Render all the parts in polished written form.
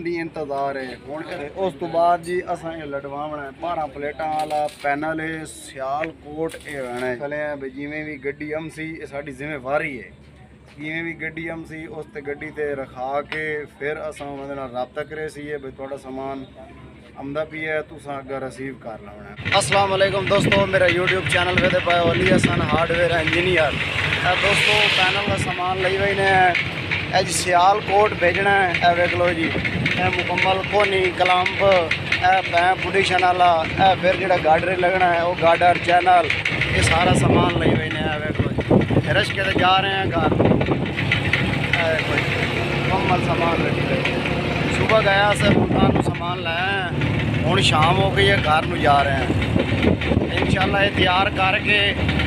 ਦੀ ਇੰਤਜ਼ਾਰ ਹੈ ਹੁਣ ਉਸ ਤੋਂ ਬਾਅਦ ਜੀ ਅਸਾਂ ਇਹ ਲੜਵਾਉਣਾ 12 ਪਲੇਟਾਂ ਵਾਲਾ ਪੈਨਲ ਹੈ ਸਿਆਲਕੋਟ ਇਹ ਰਹਿਣਾ ਹੈ ਚਲੇ ਵੀ ਜਿਵੇਂ ਵੀ ਗੱਡੀ ਸੀ ਇਹ ਸਾਡੀ ਜ਼ਿੰਮੇਵਾਰੀ ਹੈ ਜਿਵੇਂ ਵੀ ਗੱਡੀ ਸੀ ਉਸ ਤੇ ਗੱਡੀ ਤੇ ਰਖਾ ਕੇ ਫਿਰ ਅਸਾਂ ਉਹਦੇ ਨਾਲ ਰਾਬਤਾ ਕਰੇ ਸੀ ਵੀ ਤੁਹਾਡਾ ਸਮਾਨ आमदा भी है तुसा अगर रिसीव कर लेना। अस्सलाम वालेकुम दोस्तों, मेरा यूट्यूब चैनल पे पाए वली हसन हार्डवेयर इंजीनियर दोस्तों पैनल का सामान ली हुई ने अज सियालकोट भेजना है। वेख लो जी मुकम्मल कोनी क्लंप पैप पुडिशन वाला फिर जो गार्डर लगना है वो गार्डर चैनल ये सारा सामान ली हुई ने। वेख लो जी रश के जा रहे हैं घर मुकम्मल सामान लगी हुई। सुबह गया से मुल्तान सामान लाया हूँ शाम हो गई है घर में जा रहे हैं इंशाल्लाह ये तैयार करके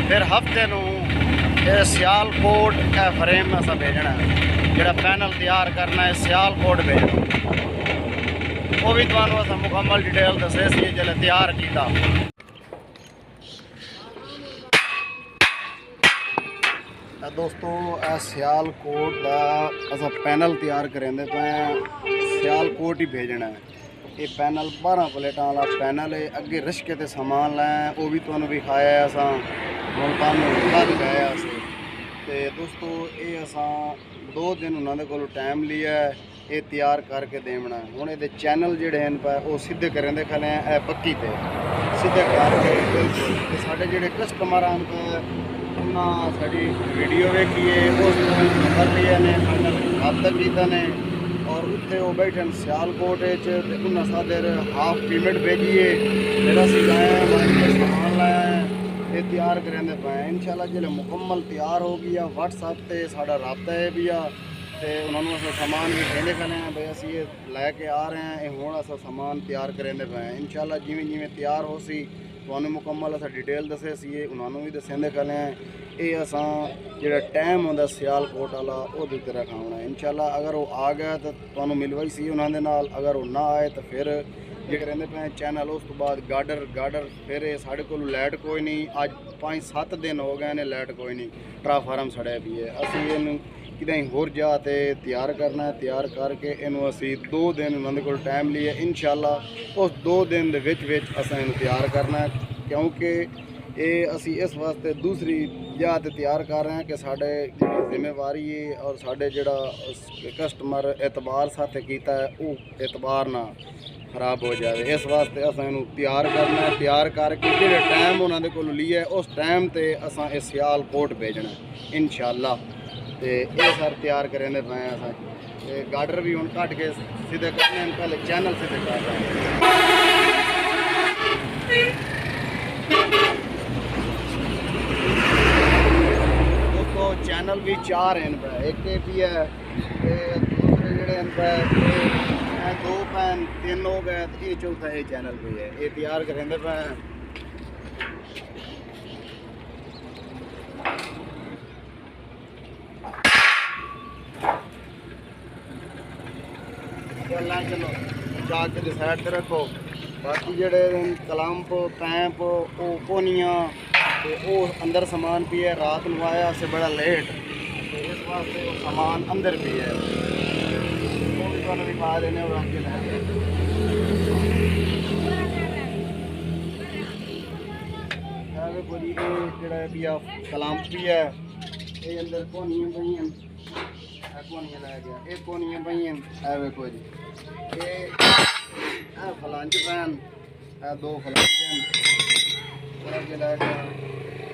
फिर हफ्ते सियालकोट फ्रेम में असा भेजना है जोड़ा पैनल तैयार करना है सियालकोट भेजना वो भी तुहानू असा मुकम्मल डिटेल दसे सी जल्द तैयार किया। दोस्तों सियालकोट का असा पैनल तैयार करेंदे पे सियालकोट ही भेजना है। ये पैनल 12 प्लेटा वाला पैनल है। अगे रिश्के ते सामान लाया वो भी तुहानू विखाया है असा मुल्तान कल गए ते दोस्तों ये असा 2 दिन उन्होंने को टाइम लिया है ये तैयार करके देना है। हुण ये चैनल जोड़े हैं पे वो सीधे करेंदे खले हैं पक्की ते सीधे करके साढ़े जोड़े कस्टमर हैं साड़ी वीडियो वेखी है उस नंबर लिया ने रब्ता किया ने और उत्थे वो बैठे सियालकोट उन्हें सादे हाफ पेमेंट भेजी है फिर असी लाए सामान लाया है ये तैयार करेंदे पे इंशाल्लाह जो मुकम्मल तैयार हो गया व्हाट्सएप से साड़ा रब्ता है भी तो उन्होंने अस सामान भी कहते खले हैं भाई असी ये लैके आ रहे हैं हूँ अस सामान तैयार करेंदे पे इंशाल्लाह जिमें जिमें तैयार हो सी तुहानू मुकम्मल अस डिटेल दसे सी उन्होंने भी दसेंदे खले हैं ये असा जो टाइम होंगे सियालकोट वाला वो दिते रखाना इंशाल्लाह अगर वो आ गया तो तुहानू मिलवाई सी उन्होंने नाल अगर वो ना आए तो फिर जो करेंदे पे चैनल उस तो बाद गार्डर फिर साढ़े को लाइट कोई नहीं अज 5-7 दिन हो गए ने लाइट कोई नहीं ट्रांसफार्म सड़िया भी है असी इन कितें होर जा ते तैयार करना है तैयार करके इनू असी 2 दिन उन्होंने को टाइम लिए इंशाल्लाह उस 2 दिन दे विच असां इनू तैयार करना है क्योंकि ये असी इस वास्ते दूसरी जगह ते तैयार कर रहे हैं कि साढ़े जिम्मेवारी है और साढ़े जोड़ा कस्टमर एतबार साथ किया है वो एतबार ना खराब हो जाए इस वास्ते असां इनू तैयार करना है तैयार करके जो टाइम उन्होंने को लिया उस टाइम ते असां इस सियालकोट भेजना इंशाल्लाह तो ये सर तैयार करेंदे पे असां गार्डर भी हुण कट के सीधे करने पहले चैनल सीधे कर रहे हैं। दोस्तों चैनल भी 4 हैं पे एक भी है दूसरे जोड़े पे 2 पैन 3 हो गए तो ये चौथा ये चैनल भी है ये तैयार करेंदे पे चलो जाके साइड से रखो बाकी जोड़े क्लंप पैंप वो कोनियाँ तो वो अंदर सामान भी है रात को आया से बड़ा लेट तो इस वास्ते वो सामान अंदर भी है वो भी तुहानू दिखा देने और आगे पूरी जोड़ा भी क्लंप भी है ये अंदर कोनियाँ पई हैं कोनियाँ लै गया ये कोनियाँ पई हैं वेखो जी ये फलांज पैन 2 फलांज हैं लै गया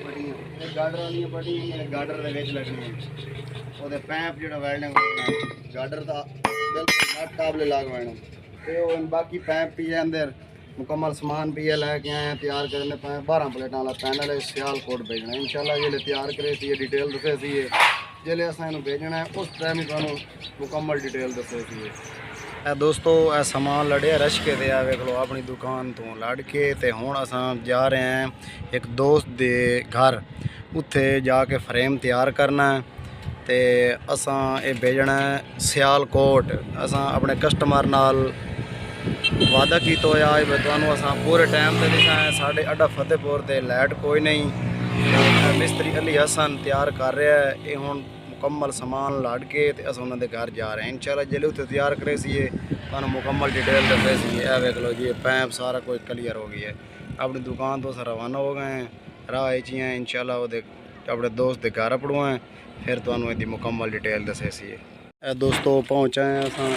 बड़ियाँ ये गार्डर वाली बड़ियाँ गार्डर के लगनी वो पैंप जो वेल्डिंग गार्डर का बिल्कुल नट काबले लगवाना तो बाकी पैंप भी है अंदर मुकम्मल सामान भी है लैके आए हैं तैयार करने पे 12 प्लेटा वाला पैनल है सियालकोट भेजना इंशाल्लाह जो तैयार करे सी डिटेल दसे सी जिले असा इनू भेजना है उस टाइम ही तुहानू मुकम्मल डिटेल दसे सी। दोस्तों यह सामान लड़िया रश के ते वेख लो अपनी दुकान तो लड़ के ते हुण असां जा रहे हैं एक दोस्त दे घर उत्थे जाके फ्रेम तैयार करना है ते असां ये भेजना है सियालकोट। असां अपने कस्टमर नाल वादा किया होया है तुहानू असां पूरे टाइम ते दिखा है साढ़े अड्डा फतेहपुर ते लाइट कोई नहीं मिस्त्री अली हसन तैयार कर रहा है ये हुण मुकम्मल सामान लाड़ के अस उन्होंने घर जा रहे हैं इंशाल्लाह जिले उत्थे तैयार करे सी ਤੁਹਾਨੂੰ ਮੁਕੰਮਲ ਡਿਟੇਲ ਦੱਸੇ ਸੀ। ਇਹ ਵੇਖ ਲਓ ਜੀ, ਪੈਪ ਸਾਰਾ ਕੁਝ ਕਲੀਅਰ ਹੋ ਗਿਆ ਹੈ। ਆਪਣੀ ਦੁਕਾਨ ਤੋਂ ਅਸੀਂ ਰਵਾਨਾ ਹੋ ਗਏ हैं, ਰਾਹ ਵਿੱਚ ਹੀ हैं इंशाल्लाह। ਉਹਦੇ ਆਪਣੇ ਦੋਸਤ ਦੇ ਘਰ ਪੜੂਆ ਹੈ, ਫਿਰ ਤੁਹਾਨੂੰ ਇਹਦੀ ਮੁਕੰਮਲ ਡਿਟੇਲ ਦੱਸੇ ਸੀ। ਇਹ ਦੋਸਤੋ ਪਹੁੰਚ ਆਏ ਅਸਾਂ,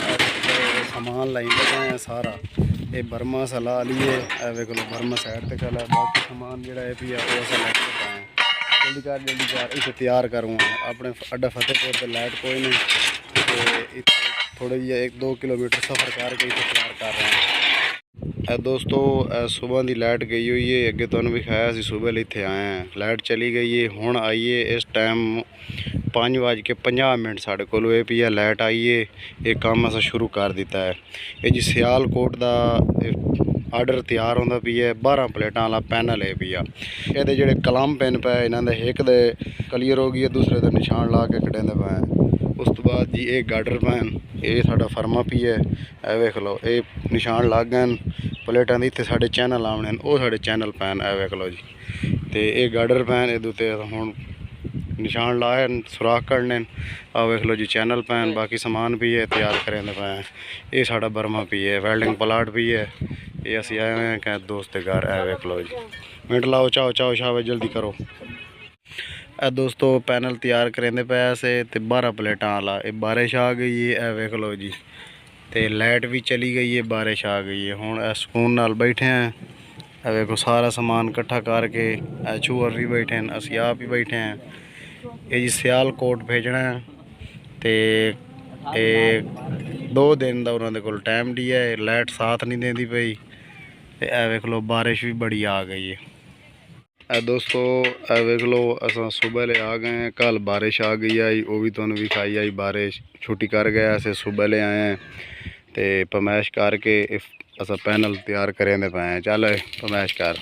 ਸਮਾਨ ਲਾਈ ਬੈਠੇ ਸਾਰਾ। ਇਹ ਬਰਮਾ ਸਲਾ ਲਈਏ, ਇਹ ਵੇਖ ਲਓ ਬਰਮਾ ਸਾਈਡ ਤੇ ਖਲਾ। ਬਾਕੀ ਸਮਾਨ ਜਿਹੜਾ ਹੈ ਵੀ ਉਹ ਅਸਾਂ ਲੈ ਕੇ ਆਏ। जल्दी कर इसे तैयार करूँगा अपने अड्डा फतेहपुर से। लाइट कोई नहीं, थोड़े जी 1-2 किलोमीटर सफ़र करके इसे तैयार कर रहे हैं। दोस्तों सुबह की लाइट गई हुई है, अगे तुहानू विखाया सी सुबह इत्थे आए हैं। लाइट चली गई है, हुण आइए इस टाइम 5:50 साढ़े कोल होए पई है। लाइट आई है, ये काम असां शुरू कर दिता है। ये जी सियालकोट का आर्डर तैयार होंदा पई है। 12 प्लेटां वाला पैनल है पई आ। ये जेडे कलम पेन पे इन्हां दे एक दे क्लीयर हो गई है, दूसरे दे निशान ला के कटेंदे पे। उस तो बाद जी ये गार्डर पैन, ये साडा फर्मा पी है। ए वेख लो, ये निशान लग गए प्लेटां दे। इत्थे साडे चैनल आवने न, वो साडे चैनल पैन। ए वेख लो जी, ते ये गार्डर पैन इहदे उत्ते हुण निशान लाए सुराख करने। आ वेख लो जी चैनल पैन। बाकी समान भी है तैयार करेंदे पे। ये साडा बर्मा पी है, वेल्डिंग प्लाट भी है। ये असी आए हुए हैं कहीं दोस्त के घर। है वेख लो जी, मिनट लाओ, चाओ चाओ शाबाश जल्दी करो। ए दोस्तों पैनल तैयार करेंदे पे से, ते 12 प्लेटां वाला। ये बारिश आ गई है, ए वेख लो जी, ते लाइट भी चली गई है, बारिश आ गई है। हुण सुकून नाल बैठे हैं। ए वेखो सारा समान इकट्ठा करके, चूहर भी बैठे हैं, असी आप ही बैठे हैं। ये जी सियालकोट भेजना है, ते 2 दिन का उन्होंने कोल टाइम दिया है। लाइट साथ नहीं देती पई, ते ए वेख लो बारिश भी बड़ी आ गई है। ए दोस्तों ए वेख लो, असां सुबह ले आ गए हैं। कल बारिश आ गई आई, वो भी तुहानू विखाई आई। बारिश छुट्टी कर गया, असें सुबह ले आए हैं, तो पमैश करके असां पैनल तैयार करेंदे पे हैं। चल पमैश कर।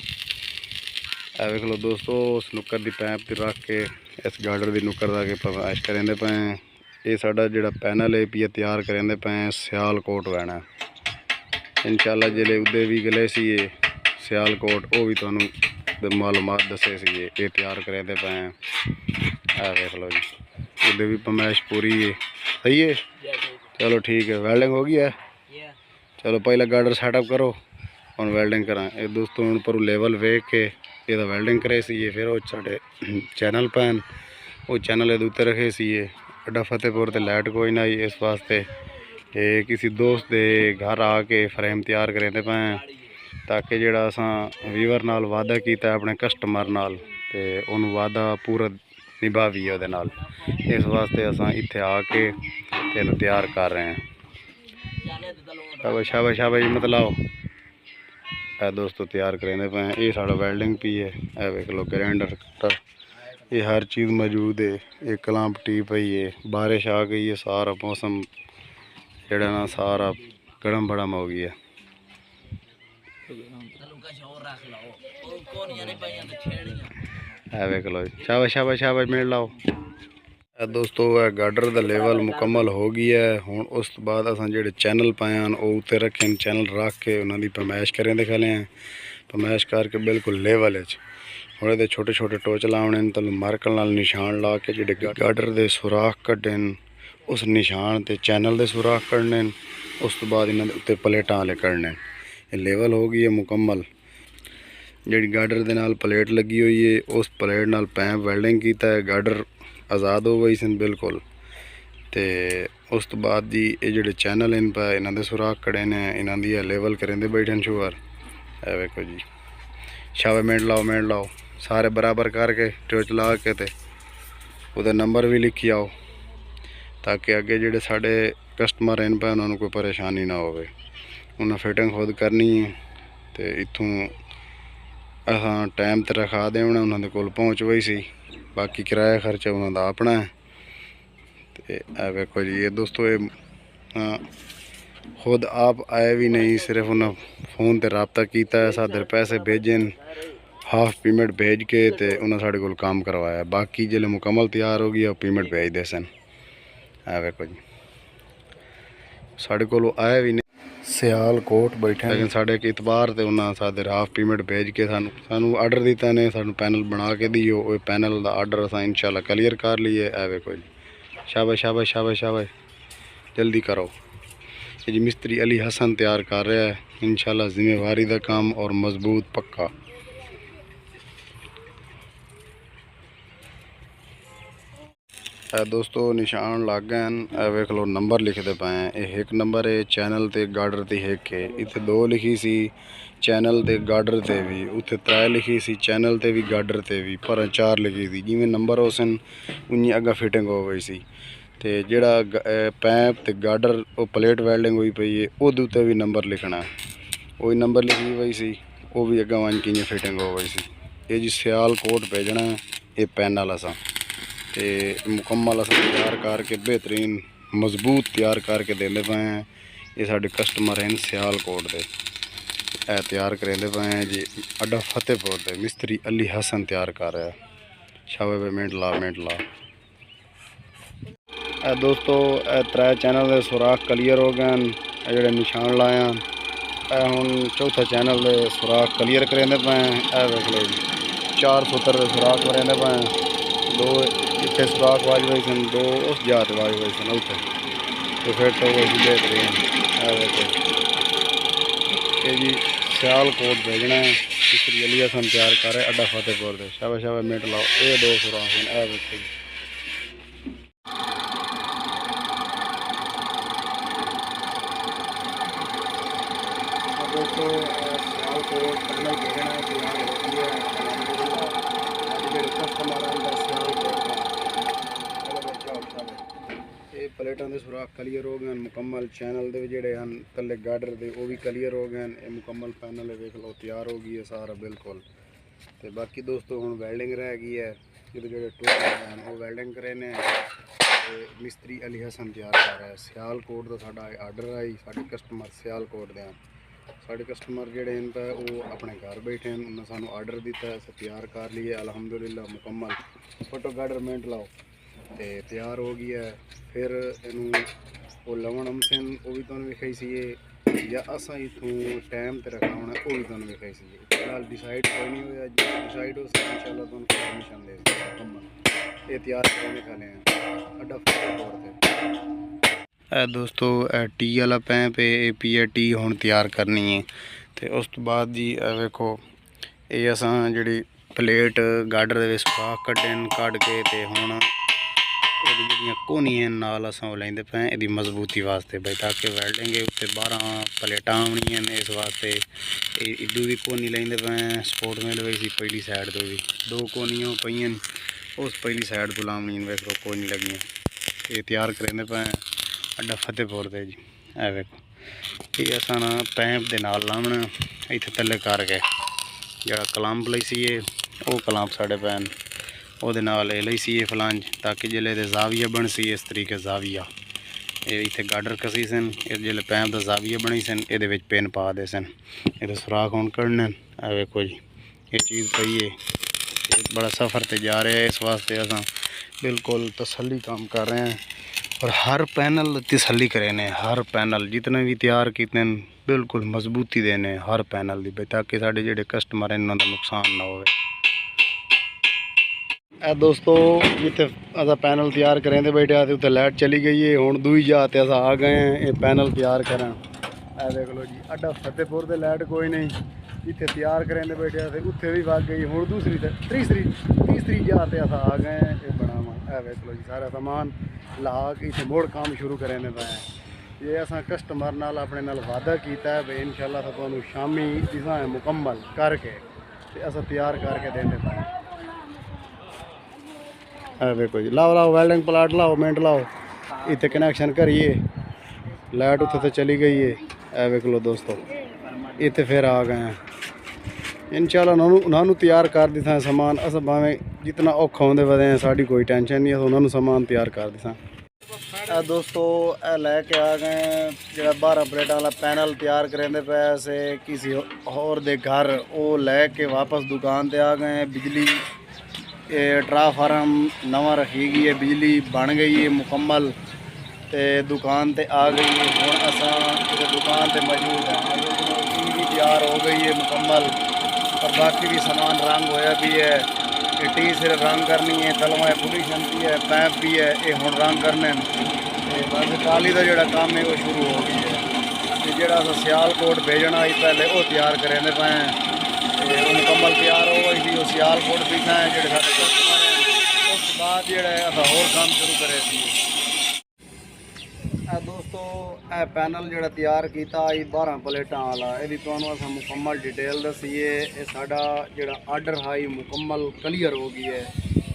ए वेख लो दोस्तों, उस नुक्कर की पैप ते रख के इस गार्डर की नुक्कर ला के पमैश करेंदे पे हैं। ये साडा जिहड़ा पैनल है पी तैयार करेंदे पे हैं, सियालकोट वैना इंशाल्लाह। जिले उदे भी गले सी सियालकोट, वो भी तुहानू मालूमात दसे सी। ये तैयार करेंदे पे हैं। आ देख लो जी, उदे भी पमैश पूरी है। सही है, चलो ठीक है। वेल्डिंग हो गई है, चलो पहले गार्डर सैटअप करो, हम वेल्डिंग करा। ये दोस्तों हूँ पर लेवल वेख के ये वेल्डिंग करे सी। फिर वो साढ़े चैनल पैन, वो चैनल ये उत्ते रखे सी। अड्डा फतेहपुर ते लाइट कोई ना आई, इस वास्ते ये किसी दोस्त के घर आके फ्रेम तैयार करेंदे पे हैं, ताकि जिहड़ा असां वीवर नाल वादा कीता अपने कस्टमर नाल, ते उन्होंने वादा पूरा निभावीए उहदे नाल। इस वास्ते असां इत्थे आके इहनूं तैयार कर रहे हैं। शाबाश शाबाश शाबाश मत लाओ। ए दोस्तों तैयार करेंदे पे हैं। ये साड़ा वेल्डिंग पी है। ए वेख लो ग्राइंडर कटर, ये हर चीज़ मौजूद है। ये कलाम टी पई है, बारिश आ गई है, सारा मौसम जड़ा ना सारा गरम बड़म हो गया। वेख लो शाबाश शाबाश शाबाश मिल लाओ। दोस्तों गार्डर का लेवल मुकम्मल हो गया है। हुण उस तो बाद असां जेडे चैनल पाए हैं वो उत्ते रखे, चैनल रख के उन्होंने पमैश करें दिखाले हैं। पमैश करके बिल्कुल लेवल हुण ये छोटे छोटे टोच लाने, तो मार्कर नाल निशान ला के जेडे गार्डर के सुराख कड्डे, उस निशान ते चैनल के सुराख करने। उस तो बाद इन्होंने उत्ते प्लेटां वाले करने। ये लेवल हो गई है मुकम्मल। जी गार्डर के नाल प्लेट लगी हुई है, उस प्लेट नाल पैप वेल्डिंग किया है। गार्डर आज़ाद हो गई सन बिल्कुल। तो उस तो बाद जी ये जोड़े चैनल इन पे इन्हों के सुराख कड़े ने, इन्हों की लेवल करेंदे बैठे शूअर। है वेखो जी, शावे मिनट लाओ सारे बराबर करके टोच ला के ते उहदा नंबर भी लिखी आओ, ताकि अगे जोड़े साढ़े कस्टमर इन पे उन्होंने कोई परेशानी ना हो। उन्हें फिटिंग खुद करनी है, तो इत्थों असां टाइम ते रखा देना। उन्होंने कोल पहुँच गई सी, बाकी किराया खर्चा उन्होंने अपना है। तो वेखो जी ये दोस्तों ये खुद आप आए भी नहीं, सिर्फ उन्हें फ़ोन पर रबता किया है, साढ़े पैसे भेजन, हाफ पेमेंट भेज के ते उन्हें साढ़े कोल काम करवाया। बाकी जिले मुकम्मल तैयार हो गया पेमेंट भेज दे सन। वेखो जी साढ़े कोल आए भी नहीं, सियालकोट बैठे, लेकिन साढ़े एक इतबार से उन्हें साढ़े हाफ पेमेंट भेज के सानू आर्डर दिता ने, सानू पैनल बना के दियो। वो पैनल का आर्डर अस इंशाल्लाह क्लीयर कर लीए। ए वेखो जी शाबाश शाबाश शाबाश शाबाश जल्दी करो। ये जी मिस्त्री अली हसन तैयार कर रहा है, इंशाल्लाह जिम्मेवारी का काम और मजबूत पक्का। दोस्तों निशान लग गए, वेख लो नंबर लिखते पे हैं। ये एक नंबर है चैनल ते गार्डर ते एक है, इतने दो लिखी सी चैनल ते गार्डर ते भी, उत्थे 3 लिखी सी चैनल ते भी गार्डर ते भी, पर 4 लिखी सी। जिमें नंबर हो सन उन्नी अग्गा फिटिंग हो गई सी। ते जेड़ा पैप ते गार्डर वो प्लेट वेल्डिंग हुई पई है, वो उत्ते भी नंबर लिखना है, वही नंबर लिखी हुई सी, वो भी अग्गा वन की फिटिंग हो गई सी। ये जी सियालकोट भेजना है, ये पैनल असा ते मुकम्मल अस तैयार करके बेहतरीन मजबूत तैयार करके देंदे पे हैं। ये साढ़े कस्टमर हैं सियालकोट के, ए तैयार करेंदे पे हैं जी अड्डा फतेहपुर के मिस्त्री अली हसन तैयार कर रहा है। शाबे पे मिनट ला दोस्तों 3 चैनल के सुराख क्लीयर हो गए, जोड़े निशान लाए हैं हूँ चौथा चैनल के सुराख क्लीयर करेंदे पे हैं। देख लो जी 4 सूत्र के सुराख करेंदे पे हैं, 2 इतने सुराख वाज हुए सन, 2 उस जगह वाज हुए सन उत्थे, तो फिट हो गई बेहतरीन। ये जी सियालकोट भेजना है, मिस्त्री अली हसन तैयार कर रहे अड्डा फतेहपुर से। शाबे मिनट लाओ, ये 2 सुराख हैं देखो जी। दोस्तों सियालकोट पैनल भेजना है, तैयार होती है जो कस्टमर ये प्लेटा के सुराख क्लीयर हो गए मुकम्मल। चैनल के जोड़े हैं थले गार्डर के वो भी क्लीयर हो गए, ये मुकम्मल पैनल है, देख लो तैयार हो गई है सारा बिल्कुल। तो बाकी दोस्तों हुण वेल्डिंग रह गई है, ये जो टूट हैं वो वेल्डिंग करेने मिस्त्री अली हसन तैयार कर रहा है। सियालकोट का साडा आर्डर आई, साडे कस्टमर सियालकोट के हैं, साढ़े कस्टमर जोड़े हैं तो वो अपने घर बैठे हैं, उन्होंने सानू आर्डर दिता है, तैयार कर लिए अल्हम्दुलिल्लाह मुकम्मल। फोटो गार्डर मिनट लाओ तो तैयार हो गई है। फिर इनू वो लवन अमसन वो भी तुहानू विखाई सी, या असा इतों टाइम पर रखाना वो भी तुहानू विखाई सी। फिलहाल डिसाइड कोई नहीं होया, जो डिसाइड हो सके इंशाल्लाह तुहानू परमिशन दे मुकम्मल। ये तैयार करने खाने हैं अड्डा फतेहपुर। दोस्तों टी वाला पैंप है, पी है टी हुण तैयार करनी है। तो उस तो बाद जी वेखो ये असां जिहड़ी प्लेट गार्डर दे सुराख कढ़ के ते हुण जिहड़ियां कोनियां नाल असां लैंदे पे इहदी मजबूती वास्ते बई, ताकि वेल्डिंग उत्ते 12 प्लेटां आउणियां ने, इस वास्ते इदू भी कोनी लैंदे पे। सपोर्ट मिल गई सी पहली साइड तो भी 2 कोनियां पईयां, उस पहली साइड तो लावणी वेखो कोई नहीं लगियां। ये तैयार करेंदे पे अड्डा फतेहपुर से जी। ए वेखो ये असां ना पैंप दे नाल लावना इत्थे थल्ले करके जिहड़ा कलंप लई सी वो कलंप साढ़े पैन ਉਹਦੇ ਨਾਲ ਇਹ ਲਈ ਸੀ ਇਹ ਫਲਾਂਜ, ताकि जिले दे जाविया बन सी इस तरीके जाविया ये इतने गार्डर कसी सन, जिले पैंप का जाविया बनी सन ये पिन पा दे सन, ये सुराख हुण कढ़ने। वेखो जी ये चीज़ पई है, बड़ा सफ़र ते जा रहे हैं, इस वास्ते असां बिल्कुल तसल्ली काम कर रहे हैं और हर पैनल तसल्ली करे ने, हर पैनल जितने भी तैयार किए बिल्कुल मजबूती देने हर पैनल की, ताकि साढ़े जोड़े कस्टमर हैं उन्होंने नुकसान ना हो। दोस्तों जिते असा पैनल तैयार करें तो बैठे थे उत्थे लाइट चली गई है, हुण दूई जगह ते असा आ गए हैं ये पैनल तैयार करन। देख लो जी अड्डा फतेहपुर से लाइट कोई नहीं, जिथे तैयार करें तो बैठे थे उत्थे भी वग गई, हुण दूसरी तीसरी जगह ते असा आ गए हैं ये बनावा। देख लो जी सारा सामान ला के इतने मुड़ काम शुरू करें पे हैं। ये असा कस्टमर नाल अपने नाल वादा किया है भाई इंशाल्लाह तुहानू शामी दिसा मुकम्मल करके असा तैयार करके देंदे पे। देखो जी लाओ वेल्डिंग प्लाट लाओ मिनट लाओ, इतने कनैक्शन करिए लाइट उत्थे तो चली गई है। वेख लो दोस्तों इतने फिर आ गए हैं इंशाल्लाह उन्होंने तैयार कर दिता समान। अस भावें जितना औखा होंदे वधे हैं साड़ी कोई टेंशन नहीं है, उन्होंने समान तैयार कर दिता। दोस्तों लैके आ गए जो 12 प्लेट वाला पैनल तैयार करेंदे पे से किसी होर दे घर, वो लैके वापस दुकान ते आ गए। बिजली ट्रांसफार्म नवा रखी गई है, बिजली बन गई है मुकम्मल, तो दुकान ते आ गई है। हुण असां दुकान ते मौजूद हैं, भी तैयार हो गई है मुकम्मल और बाकी भी सामान रंग होया भी है। टी सिर्फ रंग करनी है, तलवा पोजिशन भी है, पैप भी है, ये हुण रंग करने बस टाली का जोड़ा काम है वो शुरू हो गई है। ਤੇ ਜਿਹੜਾ ਅਸਾਂ ਸਿਆਲਕੋਟ ਭੇਜਣਾ ਸੀ ਪਹਿਲੇ ਉਹ ਤਿਆਰ ਕरेंदे पे ते वो मुकम्मल तैयार हो गई थी। वो सियालकोट भेजना है जो साढ़े कस्टमर हैं। उस बाद जो असां होर काम शुरू करे सी। दोस्तों यह पैनल जो तैयार किया 12 प्लेटा वाला यदि तुहानू असां मुकम्मल डिटेल दसीए ये साडा जो आर्डर है मुकम्मल क्लीयर हो गई है।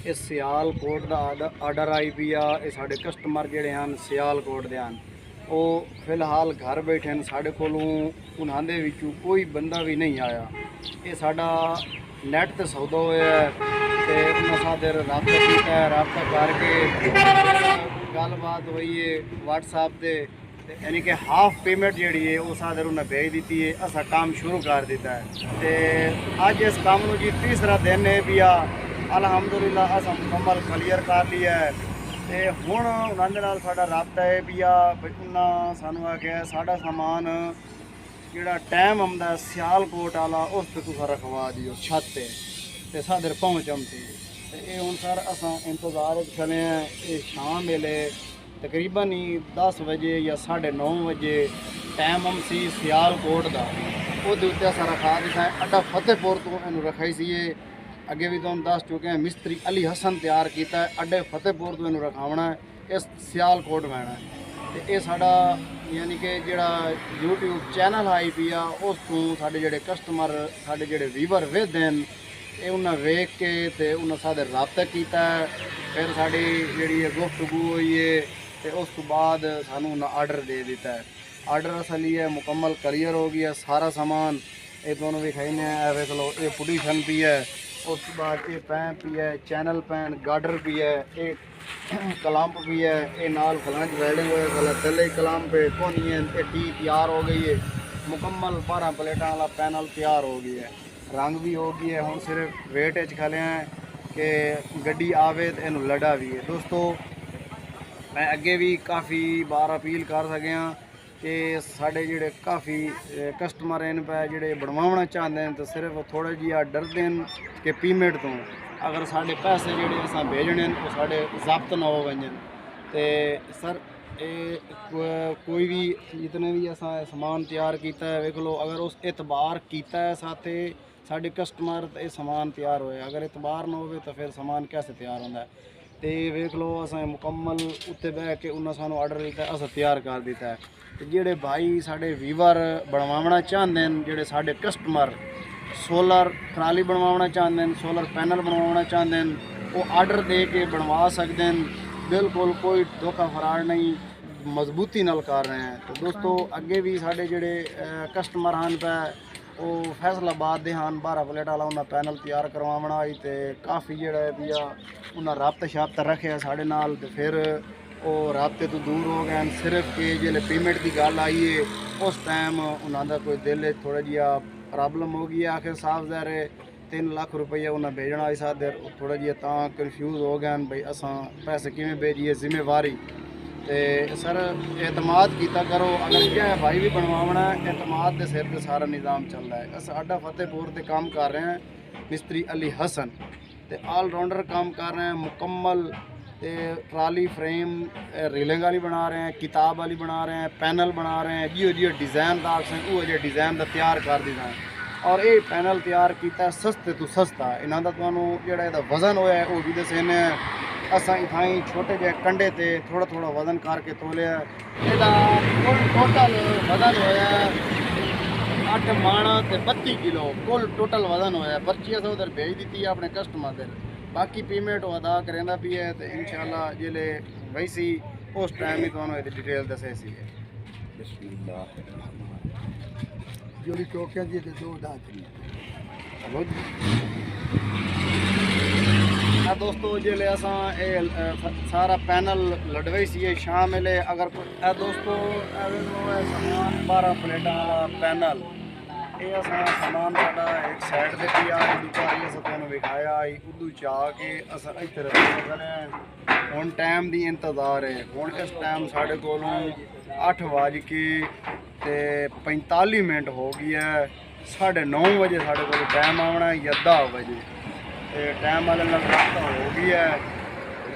ये सियालकोट का आर्डर आई पी आ। ये साडे कस्टमर जोड़े हैं सियालकोट के हैं वो फिलहाल घर बैठे हैं साढ़े कोलों उन्होंने विचों कोई बंदा भी नहीं आया। ये साडा नैट ते सौदा होया ते उन्होंने साडे रबता किया रबता करके गलबात हुई है व्हाट्सएप से यानी कि हाफ पेमेंट जी है वो सादर उन्हें भेज दी है। असा काम शुरू कर दिता है तो अज इस काम को जी तीसरा दिन है भी आ अलहमदुलिल्लाह असा मुकम्मल क्लीयर कर लिया है। तो हुण उन्होंने नाल साडा रबता है भी आ उन्हें सानू आख्या साडा समान जोड़ा टाइम आंदा सियालकोट वाला उस पर तुस रखवा दियो छत ते सादर पहुँच आमती ये हूँ सर असां इंतज़ार खड़े हैं। ये शाम वेले तकरीबन ही 10 बजे या 9:30 बजे टाइम हम सी सियालकोट का वो उत्ते असां रखा दिता है। अड्डा फतेहपुर तो इनू रखाई सी ये अगे भी तुहानू दस चुके हैं। मिस्त्री अली हसन तैयार किया है अड्डे फतेहपुर तो इनू रखावना है इस सियालकोट पैना है। तो ये साडा यानी कि जोड़ा यूट्यूब चैनल आई पी आ उस तों साडे जिहड़े कस्टमर साडे जिहड़े व्यूवर विद हैं ये उन्हें वेख के ते उन्हें सादे रबता किया है। फिर साड़ी जी गुफ्तगू हुई है तो उस तो बाद सानू उन्हें आर्डर दे दिता है। आर्डर असा लिया मुकम्मल क्लीयर हो गया सारा सामान ये दोनों भी खाई ने वेख लो ये पुटीशन भी है। उस तो बाद ये पैन भी है चैनल पैन गार्डर भी है ये कलम्प भी है ये नाल फलांज वेल्डिंग हो थले कलम्प पे कोनी है ये टी तैयार हो गई है मुकम्मल 12 प्लेटा वाला पैनल तैयार हो गया है। रंग भी हो गई है। हम सिर्फ वेट खले हैं कि गड्डी आवे तो इनू लड़ा भी है। दोस्तों मैं अगे भी काफ़ी बार अपील कर सके कि साढ़े जोड़े काफ़ी कस्टमर इन पे जोड़े बनवाना चाहते हैं तो सिर्फ थोड़ा जिहा डरते हैं कि पेमेंट तो अगर साढ़े पैसे जोड़े असां भेजने वो साढ़े जब्त ना हो वजन तो सर कोई भी जितने भी असां समान तैयार किया है वेख लो अगर उस एतबार किया है साथे साढ़े कस्टमर ये समान तैयार होए अगर एतबार ना हो तो फिर समान कैसे तैयार होता है। तो वेख लो असें मुकम्मल उत्ते बह के उन्हें सानू आर्डर दिता है अस तैयार कर दिता है। तो जोड़े भाई साढ़े व्यूवर बनवाना चाहते हैं जोड़े साढ़े कस्टमर सोलर ट्राली बनवाना चाहते हैं सोलर पैनल बनवाना चाहते हैं वो आर्डर दे के बनवा सकते हैं। बिल्कुल कोई धोखा फराड नहीं मजबूती नाल कर रहे हैं। तो दोस्तों अगे भी साढ़े जोड़े कस्टमर हैं पे वो फैसलाबाद के हैं 12 प्लेट वाला उन्हें पैनल तैयार करवाना आई तो काफ़ी जोड़ा भी उन्हें रबता शाबता रखे साढ़े नाल तो फिर वो रबते तो दूर हो गए। सिर्फ कि जो पेमेंट की गल आई है उस टाइम उन्होंने कोई दिल थोड़ा जिहा प्रॉब्लम हो गई आखिर साफ ज़ाहिर 3 लाख रुपया उन्हें भेजना आई सादर थोड़ा जिहा तां कन्फ्यूज़ हो गए भाई असां पैसे किवें भेजिए जिम्मेवारी तो सर एतमाद किया करो अगर क्या है भाई भी बनवाना एतमाद के सिर पर सारा निज़ाम चल रहा है। अस अड्डा फतेहपुर से काम कर रहे हैं मिस्त्री अली हसन तो ऑलराउंडर काम कर रहे हैं मुकम्मल तो ट्राली फ्रेम रीलिंग वाली बना रहे हैं किताब वाली बना रहे हैं पैनल बना रहे हैं जियो जियो डिज़ाइन का आखसें वो जो डिज़ाइन का तैयार कर देना है। और ये पैनल तैयार किया सस्ते तो सस्ता इन्हों का तुहानू जिहड़ा इहदा वजन होया है वो भी दसेने असां इथाई छोटे जे कंडे ते थोड़ा थोड़ा वजन करके तोलिया इहदा कुल टोटल वजन होया 8 माणा ते 32 किलो कुल टोटल वजन होया। पर्ची असां उधर भेज दी अपने कस्टमर दे बाकी पेमेंट वो अदा करेंदा भी है तो इंशाल्लाह जिले वैसी उस टाइम ही तुहानू इहदी डिटेल दसे सी। जोड़ी चौकियां जी ते दो दात दोस्तों जिले असां सारा पैनल लड़वाई सी शाम वेले अगर दोस्तों समान 12 प्लेटा वाला पैनल ये असां समान साडा एक साइड से पिया दुकानी असां तुहानू विखाया उदू चा के असां इत्थे रखने खड़े हुण टाइम दी इंतज़ार है। हुण इस टाइम साढ़े कोलों 8:45 हो गई है 9:30 बजे साढ़े को टाइम आना है या 10 बजे टाइम वाले रबता हो गई है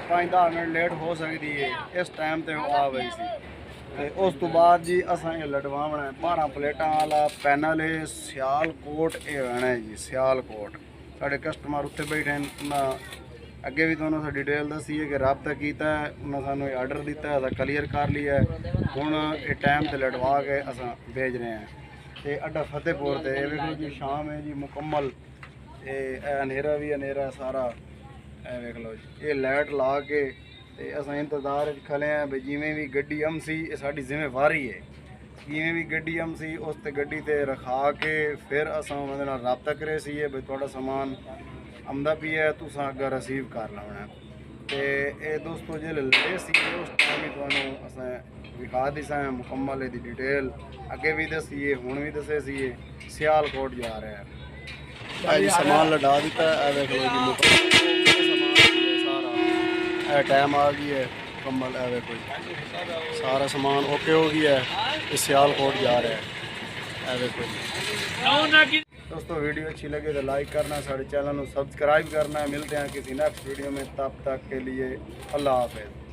5-10 मिनट लेट हो सकती है इस टाइम तो आ गई सी। ਤੇ ਉਸ ਤੋਂ ਬਾਅਦ ਜੀ ਅਸਾਂ ਇਹ ਲਟਵਾਉਣਾ ਹੈ 12 ਪਲੇਟਾਂ ਵਾਲਾ ਪੈਨਲ ਹੈ ਸਿਆਲਕੋਟ ਇਹ ਰਹਿਣਾ ਹੈ ਜੀ ਸਿਆਲਕੋਟ। ਸਾਡੇ ਕਸਟਮਰ ਉੱਥੇ ਬੈਠੇ ਹਨ, ਉਹਨਾਂ ਅੱਗੇ ਵੀ ਤੁਹਾਨੂੰ ਅਸੀਂ ਡਿਟੇਲ ਦੱਸੀ ਹੈ ਕਿ ਰਾਬਤਾ ਕੀਤਾ ਹੈ, ਉਹਨਾਂ ਸਾਨੂੰ ਇਹ ਆਰਡਰ ਦਿੱਤਾ ਹੈ, ਅਸਾਂ ਕਲੀਅਰ ਕਰ ਲਿਆ ਹੈ। ਹੁਣ ਇਹ ਟਾਈਮ ਤੇ ਲਟਵਾ ਕੇ ਅਸਾਂ ਭੇਜ ਰਹੇ ਹਾਂ। ਤੇ ਅੱਡਾ ਫਤਿਹਪੁਰ ਤੇ ਇਹ ਵੇਖੋ ਜੀ ਸ਼ਾਮ ਹੈ ਜੀ ਮੁਕੰਮਲ। ਇਹ ਹਨੇਰਾ ਵੀ ਹਨੇਰਾ ਸਾਰਾ, ਇਹ ਵੇਖ ਲਓ ਜੀ। ਇਹ ਲਾਈਟ ਲਾ ਕੇ ਤੇ ਅਸਾਂ ਇੰਤਜ਼ਾਰ ਵਿੱਚ ਖੜੇ ਹਾਂ ਵੀ ਜਿਵੇਂ ਵੀ ਗੱਡੀ ਆਮਸੀ ਇਹ ਸਾਡੀ ਜ਼ਿੰਮੇਵਾਰੀ ਹੈ। ਜਿਵੇਂ ਵੀ ਗੱਡੀ ਆਮਸੀ ਉਸ ਤੇ ਗੱਡੀ ਤੇ ਰਖਾ ਕੇ ਫਿਰ ਅਸਾਂ ਉਹਦੇ ਨਾਲ ਰਾਬਤਾ ਕਰੇ ਸੀ ਵੀ ਤੁਹਾਡਾ ਸਮਾਨ ਆਮਦਾ ਵੀ ਹੈ, ਤੁਸੀਂ ਅੱਗੇ ਰਿਸੀਵ ਕਰ ਲੈਣਾ। ਤੇ ਇਹ ਦੋਸਤੋ ਜਿਹੜੇ ਲੜੇ ਸੀ ਉਸ ਟਾਈਮ ਹੀ ਤੁਹਾਨੂੰ ਅਸਾਂ ਵਿਖਾ ਦਿੱਤਾ ਮੁਕੰਮਲ ਇਹਦੀ ਡਿਟੇਲ, ਅੱਗੇ ਵੀ ਦੱਸੀਏ ਹੁਣ ਵੀ ਦੱਸੇ ਸੀ। ਸਿਆਲਕੋਟ ਜਾ ਰਿਹਾ ਹੈ ਜੀ, ਸਮਾਨ ਲਡਾ ਦਿੱਤਾ। ਇਹ ਵੇਖ ਲਓ ਜੀ ਮੁਕੰਮਲ ਸਮਾਨ ਸਾਰਾ, ਇਹ ਟਾਈਮ ਆ ਗਈ ਹੈ ਮੁਕੰਮਲ। ਇਹ ਵੇਖੋ ਜੀ ਸਾਰਾ ਸਮਾਨ ਓਕੇ ਹੋ ਗਿਆ ਹੈ, ਇਹ ਸਿਆਲਕੋਟ जा रहा है। ਇਹ ਵੇਖੋ ਜੀ दोस्तों, वीडियो अच्छी लगे तो लाइक करना, सारे चैनल को सब्सक्राइब करना। मिलते हैं किसी नेक्स्ट वीडियो में, तब तक के लिए अल्लाह हाफ़िज़।